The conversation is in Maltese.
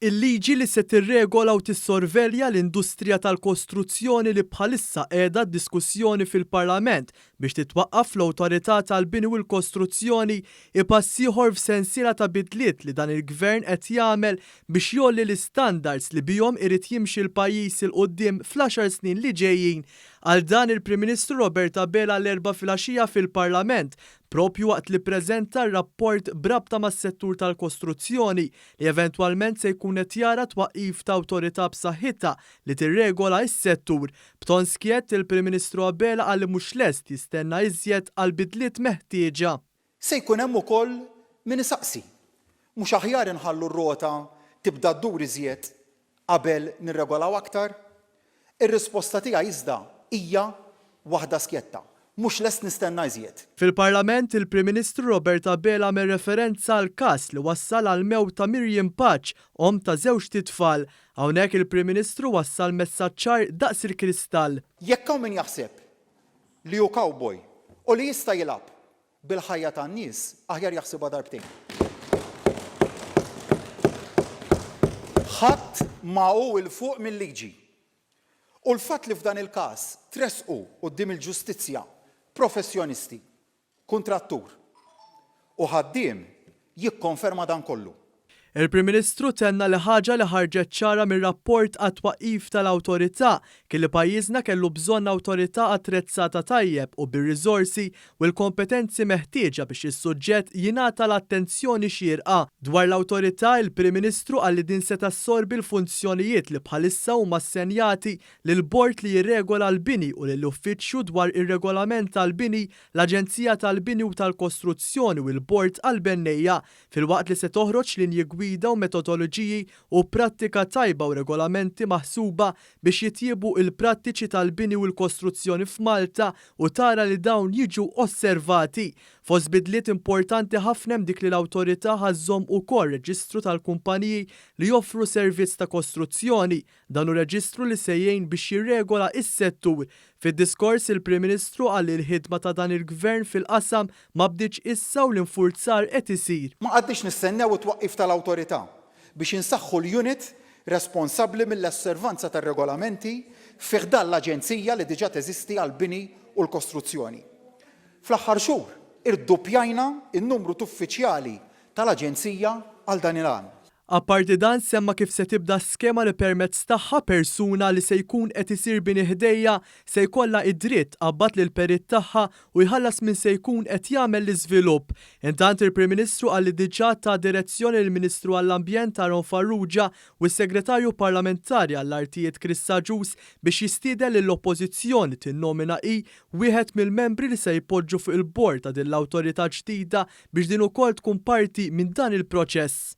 Il-liġi li se tirregola u tissorvelja l-industrija tal-kostruzzjoni li bħalissa qiegħda diskussjoni fil-Parlament biex titwaqqaf l-Awtorità tal-Bini u l-Kostruzzjoni ipass ieħor f'sensiela ta' bidliet li dan il-Gvern qed jagħmel biex jolli l-istandards li bihom irid jimxi l-pajjiż il quddiem fl-10 snin li ġejjin. Għal dan il-Prim Ministru Robert Abela l-4 filgħaxija fil-Parlament propju waqt li ppreżenta r-rapport brabta mas-settur tal-kostruzzjoni li eventwalment se jkun qed jara twaqqif ta' awtorità b'saħħitha li tirregola s-settur. B'ton skiet il-Prim Ministru Abela qal li mhux lest jistenna iżjed għal bidliet meħtieġa. Se jkun hemm ukoll min isaqsi. Mhux aħjar inħallu r-rota tibda ddur iżjed qabel nirregolaw aktar? Ir-risposta tiegħi iżda hija waħda skjetta. Mhux lest nistenna iżjed. Fil-Parlament il-Prim Ministru Robert Abela għamel referenza għal każ li wassal għal mewt ta' Miriam Paċ, om ta' żewġ titfal. Hawnhekk il-Prim Ministru wassal messaġġ ċar daqs il-kristall. Jekk hawn min jaħseb li hu cowboy u li jista' jilgħab bil-ħajja tan-nies, aħjar jaħsibha darbtejn. Ħadd ma hu il fuq mill-liġi. U l-fatt li f'dan il-każ tresqu quddiem il-ġustizzja professjonisti, kuntrattur u ħaddiem jikkonferma dan kollu. Il-Prim Ministru tenna li ħaġa li ħarġet ċara mir-rapport għat twaqqif tal-awtorità kien li pajjiżna kellu bżonn awtorità attrezzata tajjeb u bir-riżorsi u l-kompetenzi meħtieġa biex is-suġġett jingħata l-attenzjoni xierqa. Dwar l-awtorità il-Prim Ministru qal li din se tassorbi l-funzjonijiet li bħalissa huma assenjati lill-Bord li jirregola l-bini u lill-Uffiċċju dwar ir-regolament tal-bini, l-Aġenzija tal-Bini u tal-Kostruzzjoni u l-Bord għall-Bennejja filwaqt li se toħroġ linji gwida u metodoloġiji u prattika tajba u regolamenti maħsuba biex jitjiebu il-prattiċi tal-bini u l-kostruzzjoni f'Malta u tara li dawn jiġu osservati. Fost bidliet importanti ħafna dik li l-awtorità ħażżomm ukoll reġistru tal-kumpaniji li joffru servizz ta' kostruzzjoni. Dan hu reġistru li se jgħin biex jirregola is-settur. Fid-diskors il-Prim Ministru qal li l-ħidma ta' dan il-Gvern fil-qasam ma bdiċ issa u l-infurzar qed isir. Ma qadniex nistennew it-twaqqif tal-awtorità biex insaħħu l-unit responsabbli mill-osservanza tar-regolamenti fih dan l-aġenzija li diġà teżisti għall-bini u l-kostruzzjoni. Fl-aħħar xhur irdoppjajna n-numru ta' uffiċjali tal-aġenzija għal dan il-għan. Apparti dan semma kif se tibda skema li permezz tagħha persuna li se jkun qed isir bini ħdejja se jkollha id-dritt qabad lil perit tagħha u jħallas min se jkun qed jagħmel l-iżvilupp. Intant il-Prim Ministru qal li diġà ta' direzzjoni lill-Ministru għall-Ambjent Aron Farrugia u s-Segretarju Parlamentari għall-Artijiet Chris Saġus biex jistieden lill-Oppożizzjoni tinnomina hi wieħed mill-membri li se jpoġġu fuq il-bord ta' din l-awtorità ġdida biex din ukoll tkun parti minn dan il-proċess.